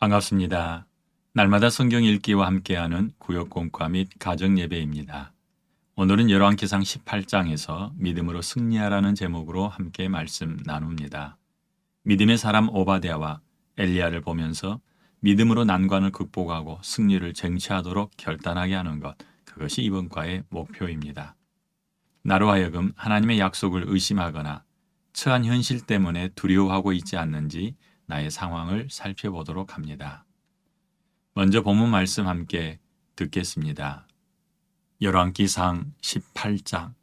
반갑습니다. 날마다 성경 읽기와 함께하는 구역 공과 및 가정 예배입니다. 오늘은 열왕기상 18장에서 믿음으로 승리하라는 제목으로 함께 말씀 나눕니다. 믿음의 사람 오바댜와 엘리야를 보면서 믿음으로 난관을 극복하고 승리를 쟁취하도록 결단하게 하는 것, 그것이 이번 과의 목표입니다. 나로 하여금 하나님의 약속을 의심하거나 처한 현실 때문에 두려워하고 있지 않는지 나의 상황을 살펴보도록 합니다. 먼저 본문 말씀 함께 듣겠습니다. 열왕기상 18장.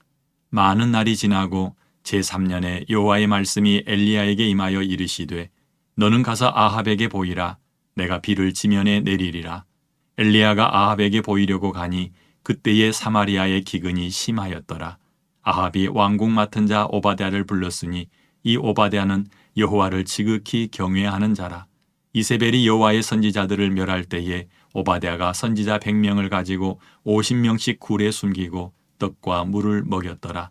많은 날이 지나고 제3년에 여호와의 말씀이 엘리야에게 임하여 이르시되 너는 가서 아합에게 보이라. 내가 비를 지면에 내리리라. 엘리야가 아합에게 보이려고 가니 그때에 사마리아의 기근이 심하였더라. 아합이 왕궁 맡은 자 오바댜를 불렀으니 이 오바댜는 여호와를 지극히 경외하는 자라. 이세벨이 여호와의 선지자들을 멸할 때에 오바댜가 선지자 100명을 가지고 50명씩 굴에 숨기고 떡과 물을 먹였더라.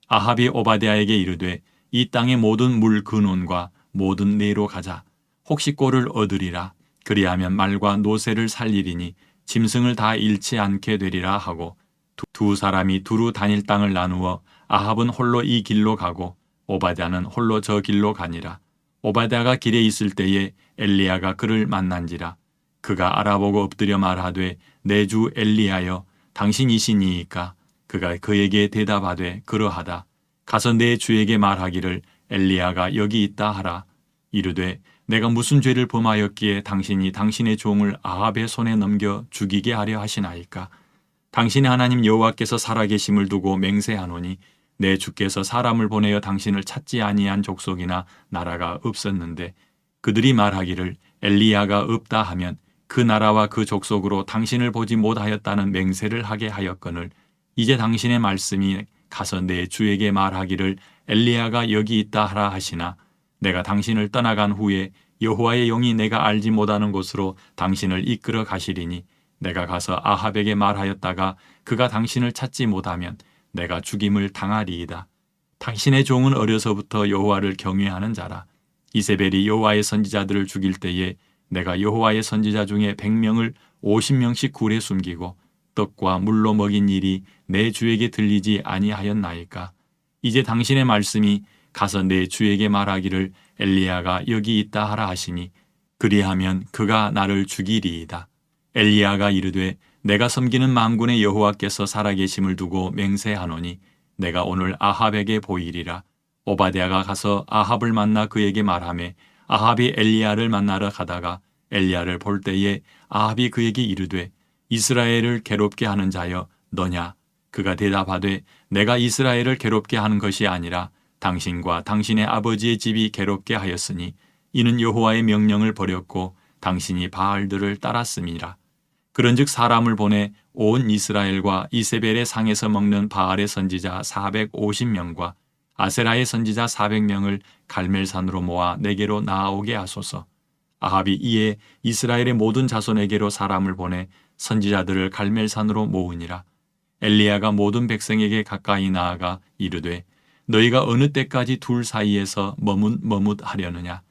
아합이 오바댜에게 이르되 이 땅의 모든 물 근원과 모든 내로 가자. 혹시 꼴을 얻으리라. 그리하면 말과 노새를 살리리니 짐승을 다 잃지 않게 되리라 하고 두 사람이 두루 다닐 땅을 나누어 아합은 홀로 이 길로 가고 오바댜는 홀로 저 길로 가니라. 오바댜가 길에 있을 때에 엘리야가 그를 만난지라. 그가 알아보고 엎드려 말하되 내 주 엘리야여 당신이시니이까. 그가 그에게 대답하되 그러하다. 가서 내 주에게 말하기를 엘리야가 여기 있다 하라. 이르되 내가 무슨 죄를 범하였기에 당신이 당신의 종을 아합의 손에 넘겨 죽이게 하려 하시나이까. 당신의 하나님 여호와께서 살아계심을 두고 맹세하노니 내 주께서 사람을 보내어 당신을 찾지 아니한 족속이나 나라가 없었는데 그들이 말하기를 엘리야가 없다 하면 그 나라와 그 족속으로 당신을 보지 못하였다는 맹세를 하게 하였거늘 이제 당신의 말씀이 가서 내 주에게 말하기를 엘리야가 여기 있다 하라 하시나 내가 당신을 떠나간 후에 여호와의 영이 내가 알지 못하는 곳으로 당신을 이끌어 가시리니 내가 가서 아합에게 말하였다가 그가 당신을 찾지 못하면 내가 죽임을 당하리이다. 당신의 종은 어려서부터 여호와를 경외하는 자라. 이세벨이 여호와의 선지자들을 죽일 때에 내가 여호와의 선지자 중에 100명을 50명씩 굴에 숨기고 떡과 물로 먹인 일이 내 주에게 들리지 아니하였나이까. 이제 당신의 말씀이 가서 내 주에게 말하기를 엘리야가 여기 있다 하라 하시니 그리하면 그가 나를 죽이리이다. 엘리야가 이르되 내가 섬기는 만군의 여호와께서 살아계심을 두고 맹세하노니 내가 오늘 아합에게 보이리라. 오바댜가 가서 아합을 만나 그에게 말하매 아합이 엘리야를 만나러 가다가 엘리야를 볼 때에 아합이 그에게 이르되 이스라엘을 괴롭게 하는 자여 너냐? 그가 대답하되 내가 이스라엘을 괴롭게 하는 것이 아니라 당신과 당신의 아버지의 집이 괴롭게 하였으니 이는 여호와의 명령을 버렸고 당신이 바알들을 따랐음이라. 그런즉 사람을 보내 온 이스라엘과 이세벨의 상에서 먹는 바알의 선지자 450명과 아세라의 선지자 400명을 갈멜산으로 모아 내게로 나아오게 하소서. 아합이 이에 이스라엘의 모든 자손에게로 사람을 보내 선지자들을 갈멜산으로 모으니라. 엘리야가 모든 백성에게 가까이 나아가 이르되 너희가 어느 때까지 둘 사이에서 머뭇머뭇하려느냐.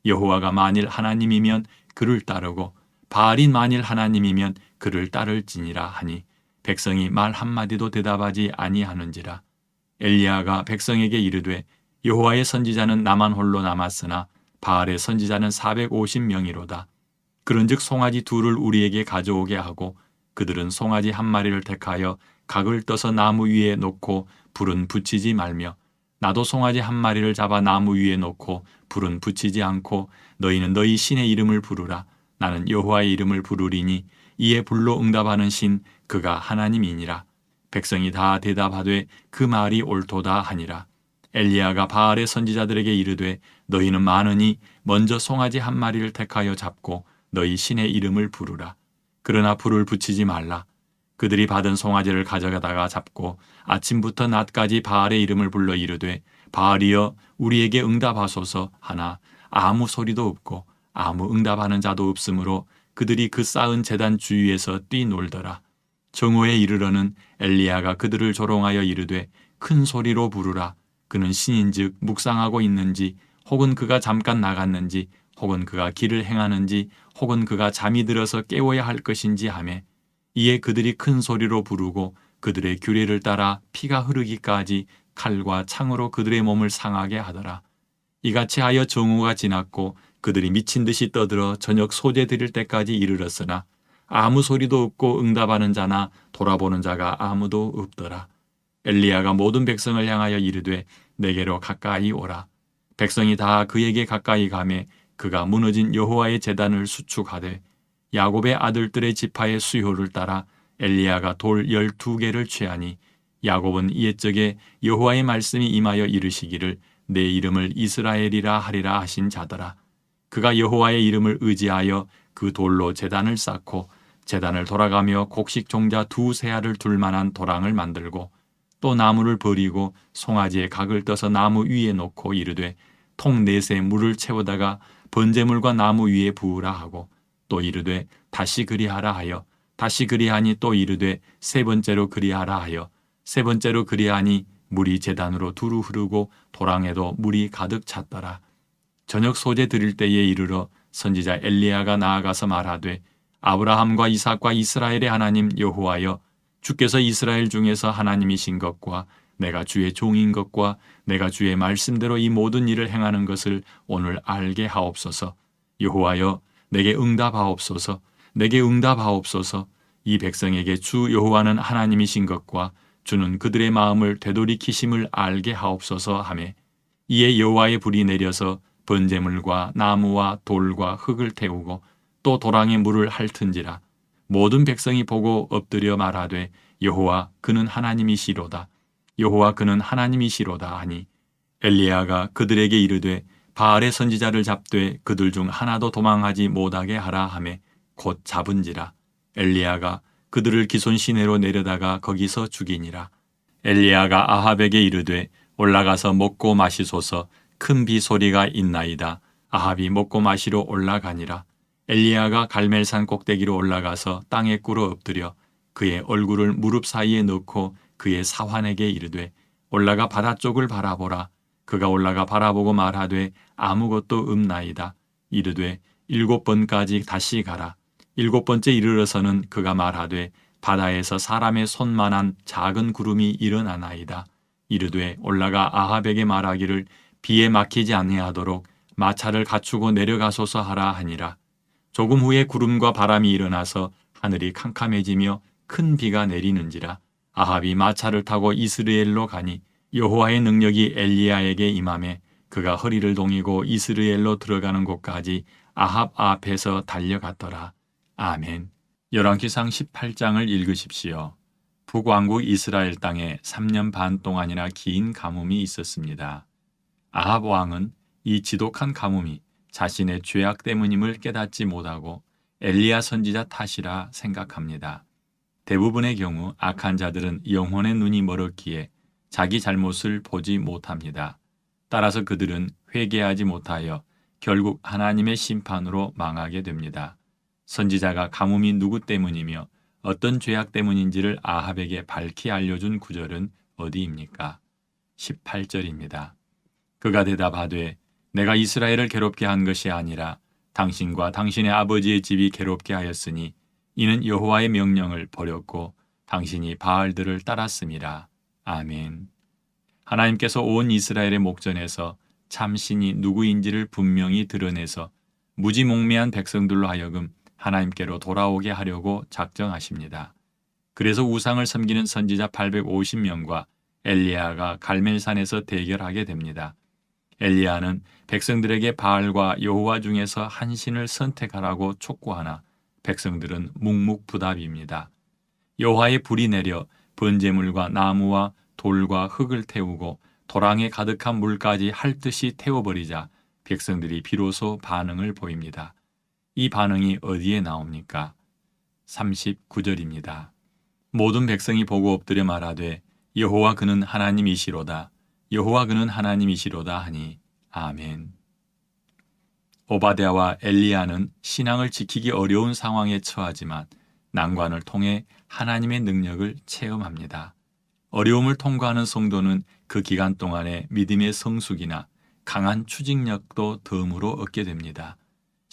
여호와가 만일 하나님이면 그를 따르고 바알이 만일 하나님이면 그를 따를지니라 하니 백성이 말 한마디도 대답하지 아니하는지라. 엘리야가 백성에게 이르되 여호와의 선지자는 나만 홀로 남았으나 바알의 선지자는 450명이로다. 그런즉 송아지 둘을 우리에게 가져오게 하고 그들은 송아지 한 마리를 택하여 각을 떠서 나무 위에 놓고 불은 붙이지 말며 나도 송아지 한 마리를 잡아 나무 위에 놓고 불은 붙이지 않고 너희는 너희 신의 이름을 부르라. 나는 여호와의 이름을 부르리니 이에 불로 응답하는 신 그가 하나님이니라. 백성이 다 대답하되 그 말이 옳도다 하니라. 엘리야가 바알의 선지자들에게 이르되 너희는 많으니 먼저 송아지 한 마리를 택하여 잡고 너희 신의 이름을 부르라. 그러나 불을 붙이지 말라. 그들이 받은 송아지를 가져가다가 잡고 아침부터 낮까지 바알의 이름을 불러 이르되 바알이여 우리에게 응답하소서 하나 아무 소리도 없고 아무 응답하는 자도 없으므로 그들이 그 쌓은 제단 주위에서 뛰놀더라. 정오에 이르러는 엘리야가 그들을 조롱하여 이르되 큰 소리로 부르라. 그는 신인즉 묵상하고 있는지 혹은 그가 잠깐 나갔는지 혹은 그가 길을 행하는지 혹은 그가 잠이 들어서 깨워야 할 것인지 하매 이에 그들이 큰 소리로 부르고 그들의 규례를 따라 피가 흐르기까지 칼과 창으로 그들의 몸을 상하게 하더라. 이같이 하여 정오가 지났고 그들이 미친 듯이 떠들어 저녁 소재 드릴 때까지 이르렀으나 아무 소리도 없고 응답하는 자나 돌아보는 자가 아무도 없더라. 엘리야가 모든 백성을 향하여 이르되 내게로 가까이 오라. 백성이 다 그에게 가까이 가매 그가 무너진 여호와의 제단을 수축하되 야곱의 아들들의 지파의 수효를 따라 엘리야가 돌 12개를 취하니 야곱은 옛적에 여호와의 말씀이 임하여 이르시기를 내 이름을 이스라엘이라 하리라 하신 자더라. 그가 여호와의 이름을 의지하여 그 돌로 제단을 쌓고 제단을 돌아가며 곡식 종자 2세알을 둘 만한 도랑을 만들고 또 나무를 버리고 송아지의 각을 떠서 나무 위에 놓고 이르되 통 4새 물을 채우다가 번제물과 나무 위에 부으라 하고 또 이르되 다시 그리하라 하여 다시 그리하니 또 이르되 3번째로 그리하라 하여 3번째로 그리하니 물이 제단으로 두루 흐르고 도랑에도 물이 가득 찼더라. 저녁 소재 드릴 때에 이르러 선지자 엘리야가 나아가서 말하되 아브라함과 이삭과 이스라엘의 하나님 여호와여 주께서 이스라엘 중에서 하나님이신 것과 내가 주의 종인 것과 내가 주의 말씀대로 이 모든 일을 행하는 것을 오늘 알게 하옵소서. 여호와여 내게 응답하옵소서. 내게 응답하옵소서. 이 백성에게 주 여호와는 하나님이신 것과 주는 그들의 마음을 되돌이키심을 알게 하옵소서 하매 이에 여호와의 불이 내려서 번제물과 나무와 돌과 흙을 태우고 또 도랑에 물을 핥은지라. 모든 백성이 보고 엎드려 말하되 여호와 그는 하나님이시로다. 여호와 그는 하나님이시로다 하니 엘리야가 그들에게 이르되 바알의 선지자를 잡되 그들 중 하나도 도망하지 못하게 하라 하매 곧 잡은지라. 엘리야가 그들을 기손 시내로 내려다가 거기서 죽이니라. 엘리야가 아합에게 이르되 올라가서 먹고 마시소서. 큰 비 소리가 있나이다. 아합이 먹고 마시러 올라가니라. 엘리야가 갈멜산 꼭대기로 올라가서 땅에 꿇어 엎드려 그의 얼굴을 무릎 사이에 넣고 그의 사환에게 이르되 올라가 바다 쪽을 바라보라. 그가 올라가 바라보고 말하되 아무것도 없나이다. 이르되 7번까지 다시 가라. 7번째 이르러서는 그가 말하되 바다에서 사람의 손만한 작은 구름이 일어나나이다. 이르되 올라가 아합에게 말하기를 비에 막히지 아니하도록 마차를 갖추고 내려가소서 하라 하니라. 조금 후에 구름과 바람이 일어나서 하늘이 캄캄해지며 큰 비가 내리는지라. 아합이 마차를 타고 이스라엘로 가니 여호와의 능력이 엘리야에게 임하매 그가 허리를 동이고 이스라엘로 들어가는 곳까지 아합 앞에서 달려갔더라. 아멘. 열왕기상 18장을 읽으십시오. 북왕국 이스라엘 땅에 3년 반 동안이나 긴 가뭄이 있었습니다. 아합 왕은 이 지독한 가뭄이 자신의 죄악 때문임을 깨닫지 못하고 엘리야 선지자 탓이라 생각합니다. 대부분의 경우 악한 자들은 영혼의 눈이 멀었기에 자기 잘못을 보지 못합니다. 따라서 그들은 회개하지 못하여 결국 하나님의 심판으로 망하게 됩니다. 선지자가 가뭄이 누구 때문이며 어떤 죄악 때문인지를 아합에게 밝히 알려준 구절은 어디입니까? 18절입니다. 그가 대답하되 내가 이스라엘을 괴롭게 한 것이 아니라 당신과 당신의 아버지의 집이 괴롭게 하였으니 이는 여호와의 명령을 버렸고 당신이 바알들을 따랐음이라. 아멘. 하나님께서 온 이스라엘의 목전에서 참신이 누구인지를 분명히 드러내서 무지몽매한 백성들로 하여금 하나님께로 돌아오게 하려고 작정하십니다. 그래서 우상을 섬기는 선지자 850명과 엘리야가 갈멜산에서 대결하게 됩니다. 엘리야는 백성들에게 바알과 여호와 중에서 한 신을 선택하라고 촉구하나 백성들은 묵묵부답입니다. 여호와의 불이 내려 번제물과 나무와 돌과 흙을 태우고 도랑에 가득한 물까지 핥듯이 태워버리자 백성들이 비로소 반응을 보입니다. 이 반응이 어디에 나옵니까? 39절입니다. 모든 백성이 보고 엎드려 말하되 여호와 그는 하나님이시로다. 여호와 그는 하나님이시로다 하니 아멘. 오바댜와 엘리야는 신앙을 지키기 어려운 상황에 처하지만 난관을 통해 하나님의 능력을 체험합니다. 어려움을 통과하는 성도는 그 기간 동안에 믿음의 성숙이나 강한 추진력도 덤으로 얻게 됩니다.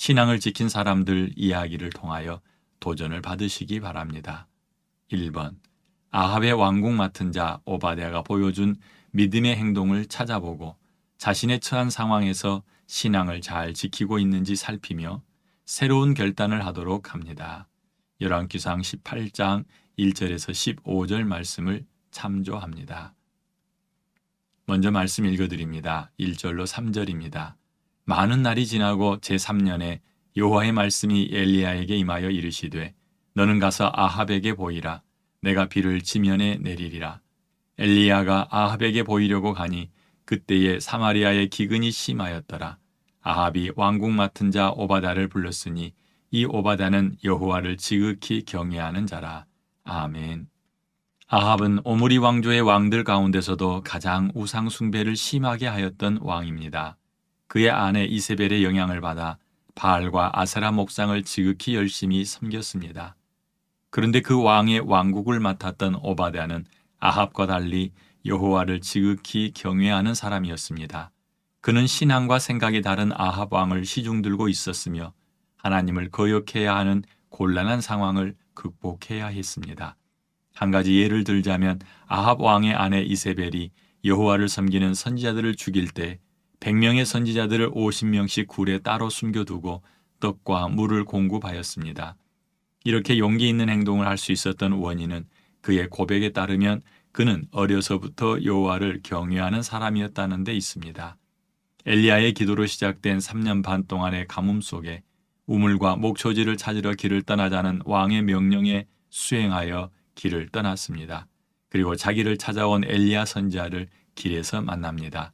신앙을 지킨 사람들 이야기를 통하여 도전을 받으시기 바랍니다. 1번. 아합의 왕궁 맡은 자 오바댜가 보여준 믿음의 행동을 찾아보고 자신의 처한 상황에서 신앙을 잘 지키고 있는지 살피며 새로운 결단을 하도록 합니다. 열왕기상 18장 1절에서 15절 말씀을 참조합니다. 먼저 말씀 읽어드립니다. 1절로 3절입니다. 많은 날이 지나고 제3년에 여호와의 말씀이 엘리야에게 임하여 이르시되 너는 가서 아합에게 보이라. 내가 비를 지면에 내리리라. 엘리야가 아합에게 보이려고 가니 그때에 사마리아의 기근이 심하였더라. 아합이 왕궁 맡은 자 오바댜를 불렀으니 이 오바댜는 여호와를 지극히 경외하는 자라. 아멘. 아합은 오므리 왕조의 왕들 가운데서도 가장 우상 숭배를 심하게 하였던 왕입니다. 그의 아내 이세벨의 영향을 받아 바알과 아세라 목상을 지극히 열심히 섬겼습니다. 그런데 그 왕의 왕국을 맡았던 오바댜는 아합과 달리 여호와를 지극히 경외하는 사람이었습니다. 그는 신앙과 생각이 다른 아합 왕을 시중들고 있었으며 하나님을 거역해야 하는 곤란한 상황을 극복해야 했습니다. 한 가지 예를 들자면 아합 왕의 아내 이세벨이 여호와를 섬기는 선지자들을 죽일 때 100명의 선지자들을 50명씩 굴에 따로 숨겨두고 떡과 물을 공급하였습니다. 이렇게 용기 있는 행동을 할 수 있었던 원인은 그의 고백에 따르면 그는 어려서부터 여호와를 경외하는 사람이었다는 데 있습니다. 엘리야의 기도로 시작된 3년 반 동안의 가뭄 속에 우물과 목초지를 찾으러 길을 떠나자는 왕의 명령에 수행하여 길을 떠났습니다. 그리고 자기를 찾아온 엘리야 선지자를 길에서 만납니다.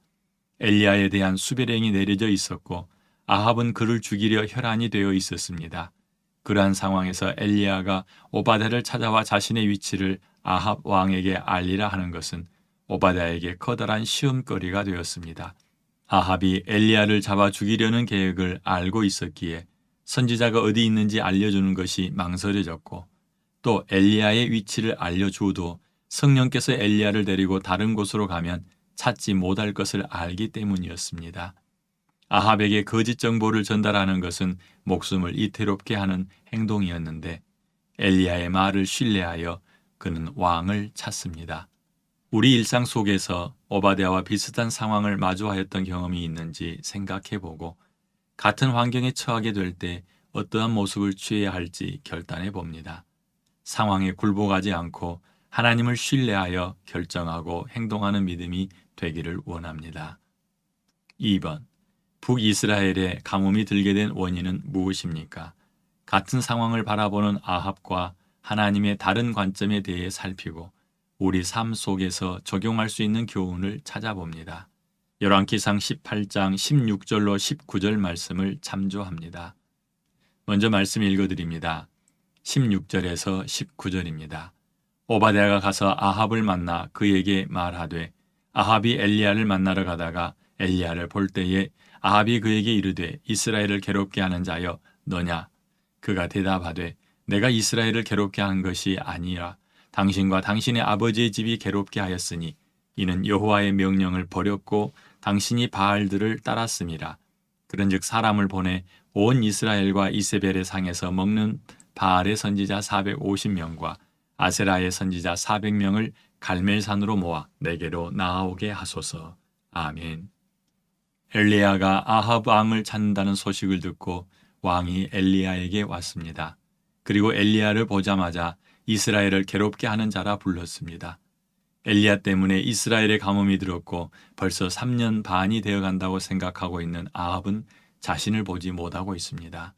엘리야에 대한 수배령이 내려져 있었고 아합은 그를 죽이려 혈안이 되어 있었습니다. 그러한 상황에서 엘리야가 오바댜를 찾아와 자신의 위치를 아합 왕에게 알리라 하는 것은 오바댜에게 커다란 시험거리가 되었습니다. 아합이 엘리야를 잡아 죽이려는 계획을 알고 있었기에 선지자가 어디 있는지 알려주는 것이 망설여졌고 또 엘리야의 위치를 알려주어도 성령께서 엘리야를 데리고 다른 곳으로 가면 찾지 못할 것을 알기 때문이었습니다. 아합에게 거짓 정보를 전달하는 것은 목숨을 이태롭게 하는 행동이었는데 엘리야의 말을 신뢰하여 그는 왕을 찾습니다. 우리 일상 속에서 오바댜와 비슷한 상황을 마주하였던 경험이 있는지 생각해보고 같은 환경에 처하게 될 때 어떠한 모습을 취해야 할지 결단해 봅니다. 상황에 굴복하지 않고 하나님을 신뢰하여 결정하고 행동하는 믿음이 되기를 원합니다. 2번. 북이스라엘에 가뭄이 들게 된 원인은 무엇입니까? 같은 상황을 바라보는 아합과 하나님의 다른 관점에 대해 살피고 우리 삶 속에서 적용할 수 있는 교훈을 찾아봅니다. 열왕기상 18장 16절로 19절 말씀을 참조합니다. 먼저 말씀 읽어드립니다. 16절에서 19절입니다. 오바댜가 가서 아합을 만나 그에게 말하되 아합이 엘리야를 만나러 가다가 엘리야를 볼 때에 아합이 그에게 이르되 이스라엘을 괴롭게 하는 자여 너냐? 그가 대답하되 내가 이스라엘을 괴롭게 한 것이 아니라 당신과 당신의 아버지의 집이 괴롭게 하였으니 이는 여호와의 명령을 버렸고 당신이 바알들을 따랐음이라. 그런즉 사람을 보내 온 이스라엘과 이세벨의 상에서 먹는 바알의 선지자 450명과 아세라의 선지자 400명을 갈멜산으로 모아 내게로 나아오게 하소서. 아멘. 엘리야가 아합 왕을 찾는다는 소식을 듣고 왕이 엘리야에게 왔습니다. 그리고 엘리야를 보자마자 이스라엘을 괴롭게 하는 자라 불렀습니다. 엘리야 때문에 이스라엘의 가뭄이 들었고 벌써 3년 반이 되어간다고 생각하고 있는 아합은 자신을 보지 못하고 있습니다.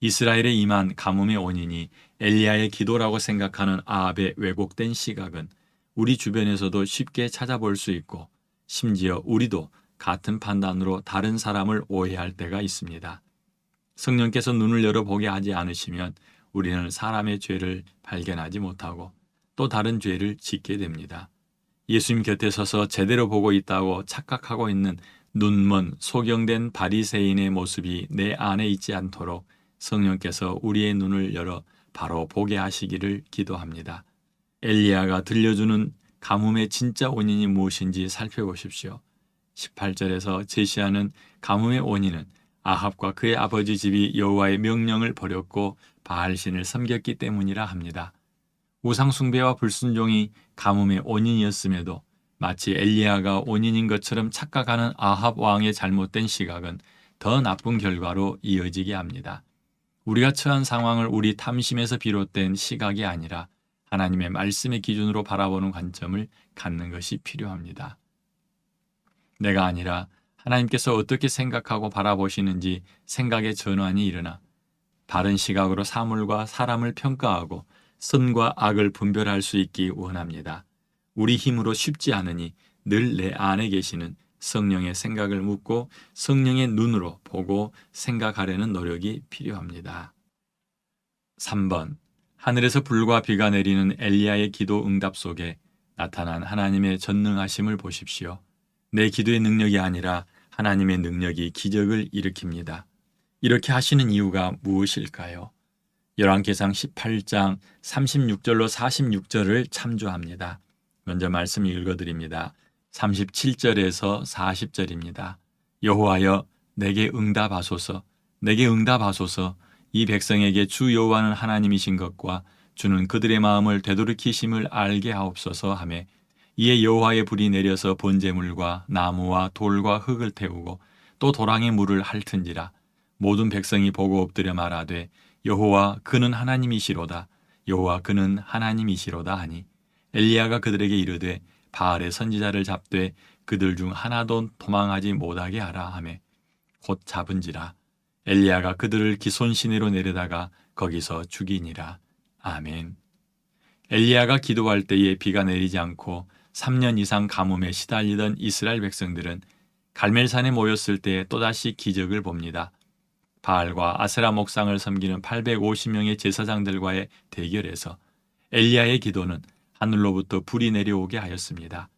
이스라엘에 임한 가뭄의 원인이 엘리야의 기도라고 생각하는 아합의 왜곡된 시각은 우리 주변에서도 쉽게 찾아볼 수 있고 심지어 우리도 같은 판단으로 다른 사람을 오해할 때가 있습니다. 성령께서 눈을 열어보게 하지 않으시면 우리는 사람의 죄를 발견하지 못하고 또 다른 죄를 짓게 됩니다. 예수님 곁에 서서 제대로 보고 있다고 착각하고 있는 눈먼 소경된 바리새인의 모습이 내 안에 있지 않도록 성령께서 우리의 눈을 열어 바로 보게 하시기를 기도합니다. 엘리야가 들려주는 가뭄의 진짜 원인이 무엇인지 살펴보십시오. 18절에서 제시하는 가뭄의 원인은 아합과 그의 아버지 집이 여호와의 명령을 버렸고 바알신을 섬겼기 때문이라 합니다. 우상 숭배와 불순종이 가뭄의 원인이었음에도 마치 엘리야가 원인인 것처럼 착각하는 아합 왕의 잘못된 시각은 더 나쁜 결과로 이어지게 합니다. 우리가 처한 상황을 우리 탐심에서 비롯된 시각이 아니라 하나님의 말씀의 기준으로 바라보는 관점을 갖는 것이 필요합니다. 내가 아니라 하나님께서 어떻게 생각하고 바라보시는지 생각의 전환이 일어나 바른 시각으로 사물과 사람을 평가하고 선과 악을 분별할 수 있기 원합니다. 우리 힘으로 쉽지 않으니 늘 내 안에 계시는 성령의 생각을 묻고 성령의 눈으로 보고 생각하려는 노력이 필요합니다. 3번. 하늘에서 불과 비가 내리는 엘리야의 기도 응답 속에 나타난 하나님의 전능하심을 보십시오. 내 기도의 능력이 아니라 하나님의 능력이 기적을 일으킵니다. 이렇게 하시는 이유가 무엇일까요? 열왕기상 18장 36절로 46절을 참조합니다. 먼저 말씀 읽어드립니다. 37절에서 40절입니다. 여호와여 내게 응답하소서, 내게 응답하소서. 이 백성에게 주 여호와는 하나님이신 것과 주는 그들의 마음을 되돌이키심을 알게 하옵소서 하며 이에 여호와의 불이 내려서 번제물과 나무와 돌과 흙을 태우고 또 도랑의 물을 핥은지라. 모든 백성이 보고 엎드려 말하되 여호와 그는 하나님이시로다, 여호와 그는 하나님이시로다 하니 엘리야가 그들에게 이르되 바알의 선지자를 잡되 그들 중 하나도 도망하지 못하게 하라 하매 곧 잡은지라. 엘리야가 그들을 기손 시내로 내려다가 거기서 죽이니라. 아멘. 엘리야가 기도할 때에 비가 내리지 않고 3년 이상 가뭄에 시달리던 이스라엘 백성들은 갈멜산에 모였을 때 또다시 기적을 봅니다. 바알과 아세라 목상을 섬기는 850명의 제사장들과의 대결에서 엘리야의 기도는 하늘로부터 불이 내려오게 하였습니다.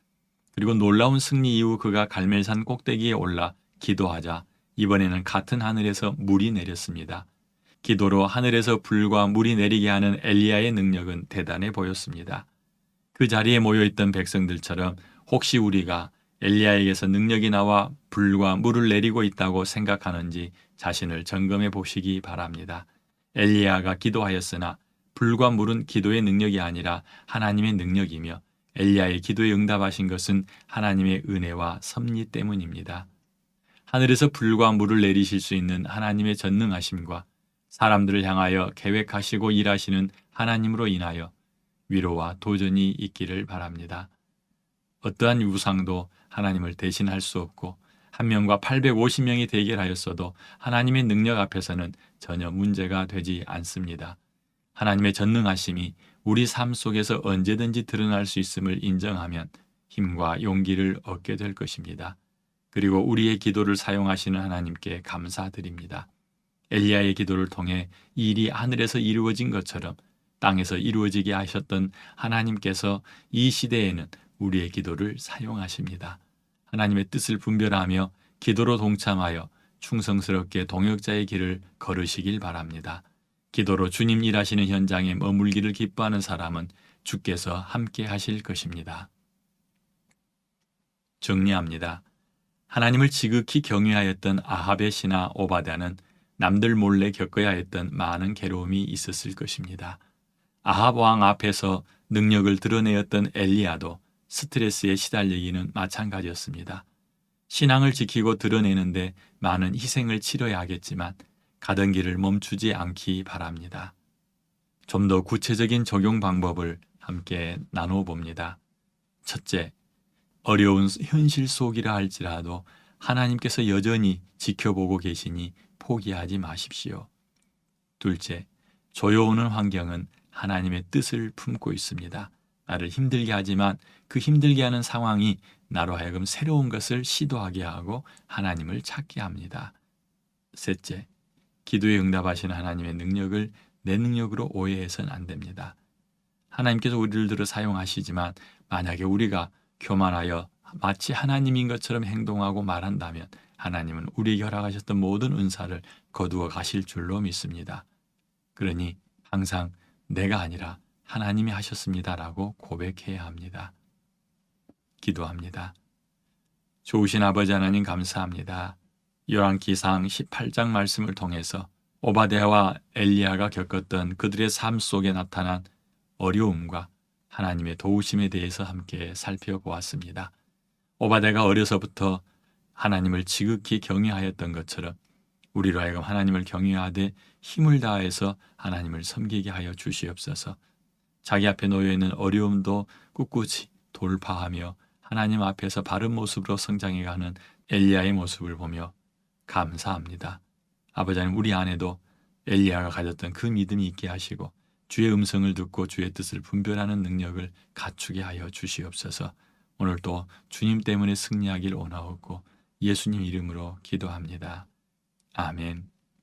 그리고 놀라운 승리 이후 그가 갈멜산 꼭대기에 올라 기도하자 이번에는 같은 하늘에서 물이 내렸습니다. 기도로 하늘에서 불과 물이 내리게 하는 엘리야의 능력은 대단해 보였습니다. 그 자리에 모여있던 백성들처럼 혹시 우리가 엘리야에게서 능력이 나와 불과 물을 내리고 있다고 생각하는지 자신을 점검해 보시기 바랍니다. 엘리야가 기도하였으나 불과 물은 기도의 능력이 아니라 하나님의 능력이며 엘리야의 기도에 응답하신 것은 하나님의 은혜와 섭리 때문입니다. 하늘에서 불과 물을 내리실 수 있는 하나님의 전능하심과 사람들을 향하여 계획하시고 일하시는 하나님으로 인하여 위로와 도전이 있기를 바랍니다. 어떠한 우상도 하나님을 대신할 수 없고 한 명과 850명이 대결하였어도 하나님의 능력 앞에서는 전혀 문제가 되지 않습니다. 하나님의 전능하심이 우리 삶 속에서 언제든지 드러날 수 있음을 인정하면 힘과 용기를 얻게 될 것입니다. 그리고 우리의 기도를 사용하시는 하나님께 감사드립니다. 엘리야의 기도를 통해 이 일이 하늘에서 이루어진 것처럼 땅에서 이루어지게 하셨던 하나님께서 이 시대에는 우리의 기도를 사용하십니다. 하나님의 뜻을 분별하며 기도로 동참하여 충성스럽게 동역자의 길을 걸으시길 바랍니다. 기도로 주님 일하시는 현장에 머물기를 기뻐하는 사람은 주께서 함께 하실 것입니다. 정리합니다. 하나님을 지극히 경외하였던 아합의 신하 오바댜는 남들 몰래 겪어야 했던 많은 괴로움이 있었을 것입니다. 아합 왕 앞에서 능력을 드러내었던 엘리야도 스트레스에 시달리기는 마찬가지였습니다. 신앙을 지키고 드러내는데 많은 희생을 치러야 하겠지만 가던 길을 멈추지 않기 바랍니다. 좀 더 구체적인 적용 방법을 함께 나눠봅니다. 첫째, 어려운 현실 속이라 할지라도 하나님께서 여전히 지켜보고 계시니 포기하지 마십시오. 둘째, 조여오는 환경은 하나님의 뜻을 품고 있습니다. 나를 힘들게 하지만 그 힘들게 하는 상황이 나로 하여금 새로운 것을 시도하게 하고 하나님을 찾게 합니다. 셋째, 기도에 응답하시는 하나님의 능력을 내 능력으로 오해해서는 안 됩니다. 하나님께서 우리를 들어 사용하시지만 만약에 우리가 교만하여 마치 하나님인 것처럼 행동하고 말한다면 하나님은 우리에게 허락하셨던 모든 은사를 거두어 가실 줄로 믿습니다. 그러니 항상 내가 아니라 하나님이 하셨습니다라고 고백해야 합니다. 기도합니다. 좋으신 아버지 하나님 감사합니다. 열왕기상 18장 말씀을 통해서 오바댜와 엘리야가 겪었던 그들의 삶 속에 나타난 어려움과 하나님의 도우심에 대해서 함께 살펴보았습니다. 오바댜가 어려서부터 하나님을 지극히 경외하였던 것처럼 우리로 하여금 하나님을 경외하되 힘을 다해서 하나님을 섬기게 하여 주시옵소서. 자기 앞에 놓여 있는 어려움도 꿋꿋이 돌파하며 하나님 앞에서 바른 모습으로 성장해가는 엘리야의 모습을 보며 감사합니다. 아버지 하나님, 우리 안에도 엘리야가 가졌던 그 믿음이 있게 하시고 주의 음성을 듣고 주의 뜻을 분별하는 능력을 갖추게 하여 주시옵소서. 오늘도 주님 때문에 승리하길 원하옵고 예수님 이름으로 기도합니다. 아멘.